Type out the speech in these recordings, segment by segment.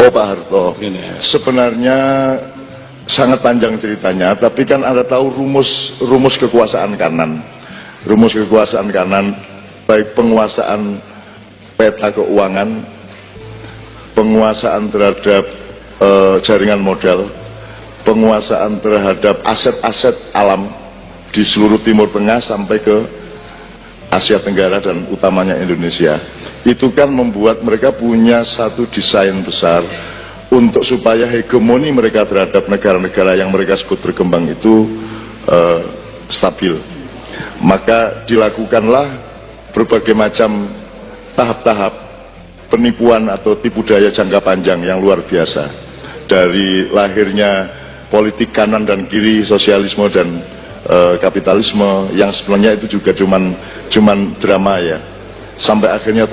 Oh, Pak Harto, sebenarnya sangat panjang ceritanya, tapi kan Anda tahu rumus kekuasaan kanan. Rumus kekuasaan kanan, baik penguasaan peta keuangan, penguasaan terhadap jaringan modal, penguasaan terhadap aset-aset alam di seluruh Timur Tengah sampai ke Asia Tenggara dan utamanya Indonesia. Itu kan membuat mereka punya satu desain besar untuk supaya hegemoni mereka terhadap negara-negara yang mereka sebut berkembang itu stabil. Maka dilakukanlah berbagai macam tahap-tahap penipuan atau tipu daya jangka panjang yang luar biasa. Dari lahirnya politik kanan dan kiri, sosialisme dan kapitalisme yang sebenarnya itu juga cuman drama ya. Sampai akhirnya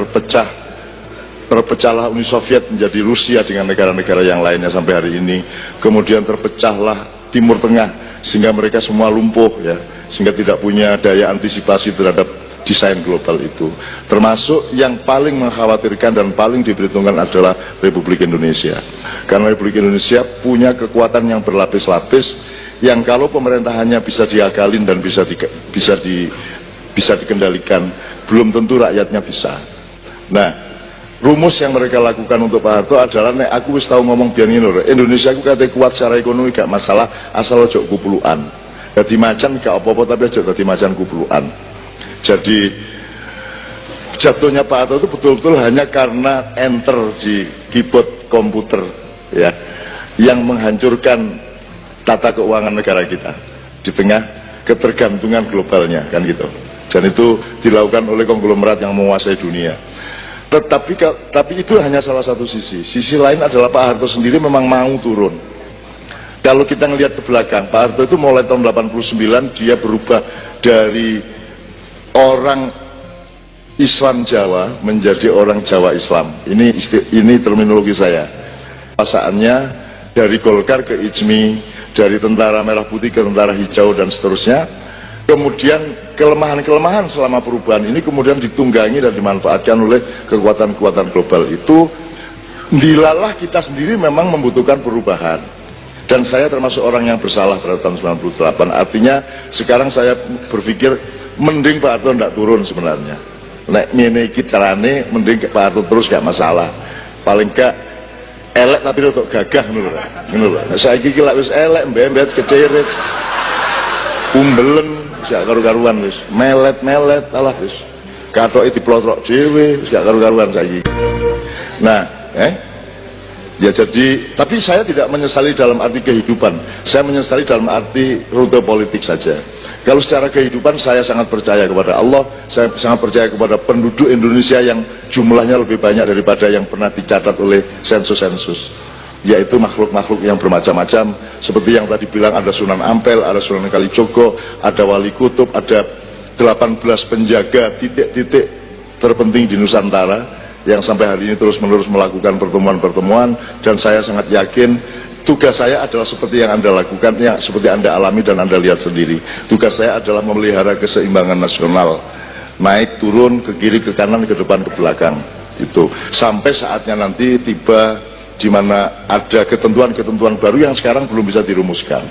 terpecahlah Uni Soviet menjadi Rusia dengan negara-negara yang lainnya sampai hari ini. Kemudian terpecahlah Timur Tengah sehingga mereka semua lumpuh ya, sehingga tidak punya daya antisipasi terhadap desain global itu. Termasuk yang paling mengkhawatirkan dan paling diperhitungkan adalah Republik Indonesia. Karena Republik Indonesia punya kekuatan yang berlapis-lapis yang kalau pemerintahannya bisa diakalin dan bisa dikendalikan, belum tentu rakyatnya bisa. Nah, rumus yang mereka lakukan untuk Pak Harto adalah, nek aku wis tahu ngomong biar ngene, Indonesia aku kate kuat secara ekonomi gak masalah asal ojo kupulukan. Dadi macan gak apa-apa tapi aja dadi macan kupulukan. Jadi jatuhnya Pak Harto itu betul-betul hanya karena enter di keyboard komputer ya, yang menghancurkan tata keuangan negara kita di tengah ketergantungan globalnya kan gitu. Dan itu dilakukan oleh konglomerat yang menguasai dunia. Tapi itu hanya salah satu sisi. Sisi lain adalah Pak Harto sendiri memang mau turun. Kalau kita ngelihat ke belakang, Pak Harto itu mulai tahun 89 dia berubah dari orang Islam Jawa menjadi orang Jawa Islam. Ini terminologi saya. Pasaannya dari Golkar ke IJMI, dari tentara merah putih ke tentara hijau dan seterusnya. Kemudian kelemahan-kelemahan selama perubahan ini kemudian ditunggangi dan dimanfaatkan oleh kekuatan-kekuatan global itu. Dilalah kita sendiri memang membutuhkan perubahan. Dan saya termasuk orang yang bersalah pada tahun 98. Artinya sekarang saya berpikir mending Pak Harto tidak turun sebenarnya. Nek ngene iki carane mending Pak Harto terus gak masalah. Paling gak elek tapi untuk gagah ngono lho. Saiki iki lak wis elek mbembet kecerit. Umbelen gak karu-karuan wis, melet alah wis. Katoke diplotrok dhewe wis gak karu-karuan saiki. Nah, ya jadi, tapi saya tidak menyesali dalam arti kehidupan. Saya menyesali dalam arti rute politik saja. Kalau secara kehidupan saya sangat percaya kepada Allah, saya sangat percaya kepada penduduk Indonesia yang jumlahnya lebih banyak daripada yang pernah dicatat oleh sensus-sensus, yaitu makhluk-makhluk yang bermacam-macam, seperti yang tadi bilang ada Sunan Ampel, ada Sunan Kalijogo, ada Wali Kutub, ada 18 penjaga titik-titik terpenting di Nusantara yang sampai hari ini terus-menerus melakukan pertemuan-pertemuan. Dan saya sangat yakin tugas saya adalah seperti yang Anda lakukan, yang seperti Anda alami dan Anda lihat sendiri. Tugas saya adalah memelihara keseimbangan nasional, naik turun, ke kiri, ke kanan, ke depan, ke belakang, itu sampai saatnya nanti tiba di mana ada ketentuan-ketentuan baru yang sekarang belum bisa dirumuskan.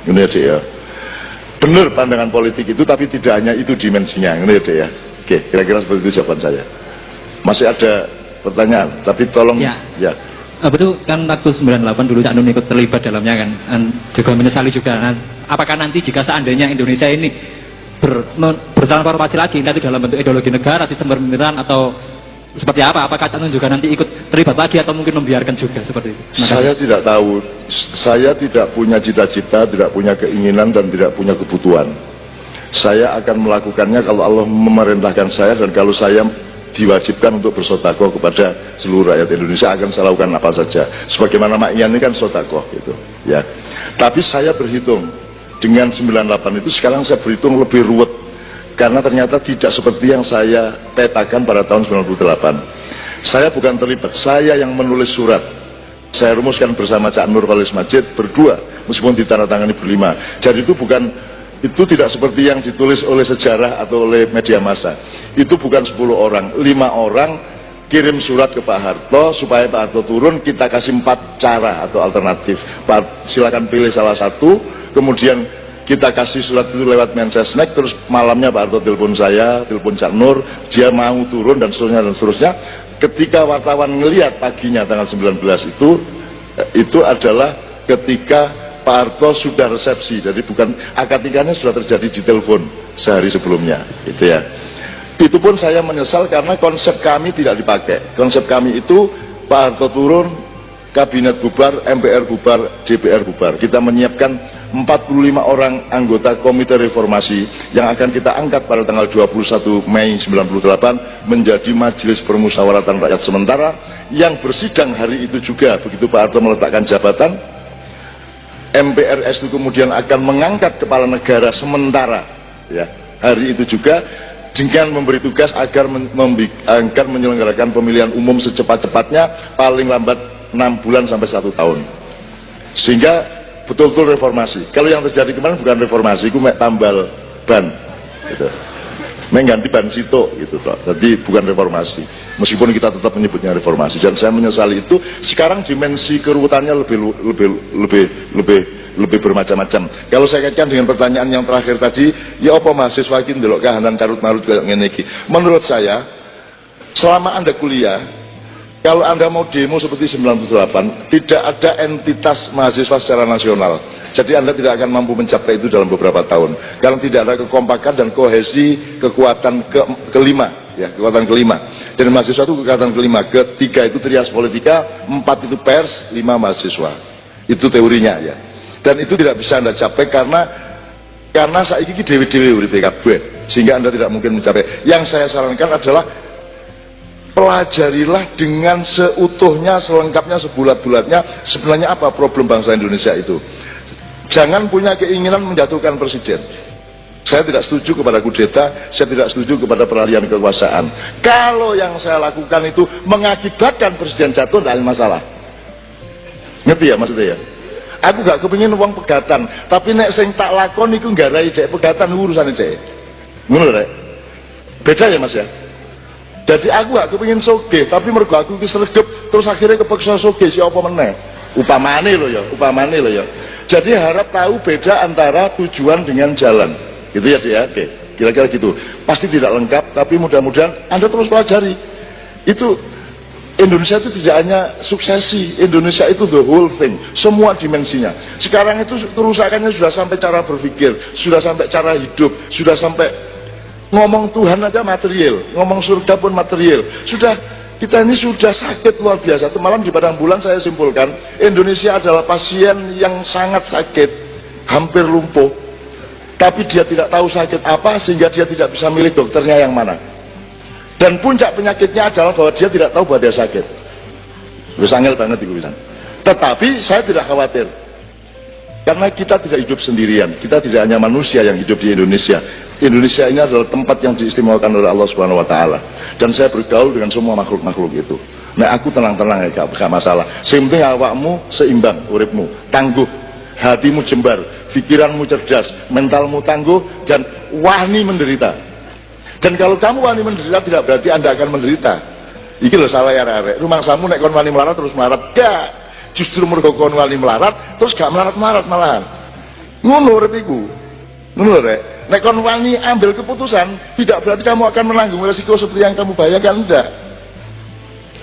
Ini aja ya. Benar pandangan politik itu, tapi tidak hanya itu dimensinya. Ini aja ya. Oke, kira-kira seperti itu jawaban saya. Masih ada pertanyaan, tapi tolong ya. Betul kan waktu 98 dulu Cak Nun ikut terlibat dalamnya kan, juga menyesali juga. Nah, apakah nanti jika seandainya Indonesia ini bertransformasi lagi, nanti dalam bentuk ideologi negara, sistem pemerintahan atau seperti apa? Apakah Cak Nun juga nanti ikut terlibat lagi atau mungkin membiarkan juga seperti itu? Saya tidak tahu. Saya tidak punya cita-cita, tidak punya keinginan dan tidak punya kebutuhan. Saya akan melakukannya kalau Allah memerintahkan saya, dan kalau saya diwajibkan untuk bersedekah kepada seluruh rakyat Indonesia, akan saya lakukan apa saja. Sebagaimana Mak Ian ini kan sedekah gitu, ya. Tapi saya berhitung dengan 98 itu, sekarang saya berhitung lebih ruwet. Karena ternyata tidak seperti yang saya petakan pada tahun 98. Saya bukan terlibat, saya yang menulis surat. Saya rumuskan bersama Cak Nur Khalis Majid berdua, meskipun ditandatangani berlima. Jadi itu tidak seperti yang ditulis oleh sejarah atau oleh media massa. Itu bukan 10 orang, 5 orang kirim surat ke Pak Harto supaya Pak Harto turun, kita kasih 4 cara atau alternatif. Pak, silakan pilih salah satu, kemudian kita kasih surat itu lewat Mensesnek, terus malamnya Pak Harto telepon saya, telepon Cak Nur, dia mau turun dan seterusnya dan seterusnya. Ketika wartawan ngelihat paginya tanggal 19 itu adalah ketika Pak Harto sudah resepsi, jadi bukan akad nikahnya sudah terjadi di telepon sehari sebelumnya, itu ya. Itu pun saya menyesal karena konsep kami tidak dipakai. Konsep kami itu Pak Harto turun, kabinet bubar, MPR bubar, DPR bubar. Kita menyiapkan 45 orang anggota komite reformasi yang akan kita angkat pada tanggal 21 Mei 98 menjadi Majelis Permusyawaratan Rakyat Sementara yang bersidang hari itu juga. Begitu Pak Harto meletakkan jabatan, MPRS itu kemudian akan mengangkat kepala negara sementara ya, hari itu juga dengan memberi tugas agar menyelenggarakan pemilihan umum secepat-cepatnya, paling lambat 6 bulan sampai 1 tahun, sehingga betul-betul reformasi. Kalau yang terjadi kemarin bukan reformasi, itu tambal ban gitu, mengganti ban situ gitu toh. Jadi bukan reformasi, meskipun kita tetap menyebutnya reformasi, dan saya menyesali itu. Sekarang dimensi keruwetannya lebih bermacam-macam. Kalau saya kaitkan dengan pertanyaan yang terakhir tadi, ya apa mahasiswa iki ndelok kahanan carut-marut kayak ngene iki. Menurut saya, selama Anda kuliah, kalau Anda mau demo seperti 98, tidak ada entitas mahasiswa secara nasional. Jadi Anda tidak akan mampu mencapai itu dalam beberapa tahun. Karena tidak ada kekompakan dan kohesi kekuatan kelima, ya, kekuatan kelima. Dan mahasiswa itu kekuatan kelima. Ketiga itu trias politika, 4 itu pers, 5 mahasiswa. Itu teorinya ya. Dan itu tidak bisa Anda capai karena saiki iki dewe-dewe uripe kabeh, sehingga Anda tidak mungkin mencapai. Yang saya sarankan adalah pelajarilah dengan seutuhnya, selengkapnya, sebulat-bulatnya sebenarnya apa problem bangsa Indonesia itu. Jangan punya keinginan menjatuhkan presiden. Saya tidak setuju kepada kudeta, saya tidak setuju kepada peralihan kekuasaan. Kalau yang saya lakukan itu mengakibatkan presiden jatuh, tidak ada masalah. Ngerti ya maksudnya ya? Aku gak kepingin uang pegatan, tapi nek sing tak lakon iku nggarai dek pegatan urusan dek. Ngono rek. Beda ya Mas ya? Jadi aku gak kepingin sogeh, tapi mergo aku iki sregep terus akhirnya kepeksa sogeh si apa meneh. Upamane lo ya. Jadi harap tahu beda antara tujuan dengan jalan. Gitu ya Dek ya? Oke. Kira-kira gitu. Pasti tidak lengkap, tapi mudah-mudahan Anda terus pelajari. Itu Indonesia itu tidak hanya suksesi, Indonesia itu the whole thing, semua dimensinya. Sekarang itu kerusakannya sudah sampai cara berpikir, sudah sampai cara hidup, sudah sampai ngomong Tuhan aja material, ngomong surga pun material. Sudah, kita ini sudah sakit luar biasa. Semalam di Padang Bulan saya simpulkan, Indonesia adalah pasien yang sangat sakit, hampir lumpuh, tapi dia tidak tahu sakit apa sehingga dia tidak bisa milih dokternya yang mana. Dan puncak penyakitnya adalah bahwa dia tidak tahu bahwa dia sakit. Angel banget itu. Tetapi saya tidak khawatir, karena kita tidak hidup sendirian. Kita tidak hanya manusia yang hidup di Indonesia. Indonesia ini adalah tempat yang diistimewakan oleh Allah Subhanahu Wa Taala. Dan saya bergaul dengan semua makhluk-makhluk itu. Nah aku tenang-tenang ya, gak masalah. Yang penting awakmu seimbang, uripmu tangguh, hatimu jembar, pikiranmu cerdas, mentalmu tangguh, dan wani menderita. Dan kalau kamu wani menderita tidak berarti Anda akan menderita. Iki lho salah ya arek. Rumangsamu nek kon wani melarat terus melarat. Gak. Justru mergo kon wani melarat terus gak melarat-melarat malahan. Ngono urip iku. Ngono rek. Nek kon wani ambil keputusan tidak berarti kamu akan menanggung resiko seperti yang kamu bayangkan, enggak.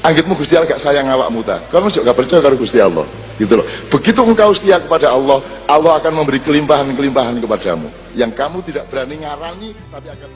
Anggitmu Gusti Allah gak sayang awakmu ta. Kamu juga gak percaya karo Gusti Allah. Gitu loh. Begitu engkau setia kepada Allah, Allah akan memberi kelimpahan-kelimpahan kepadamu yang kamu tidak berani ngarani tapi akan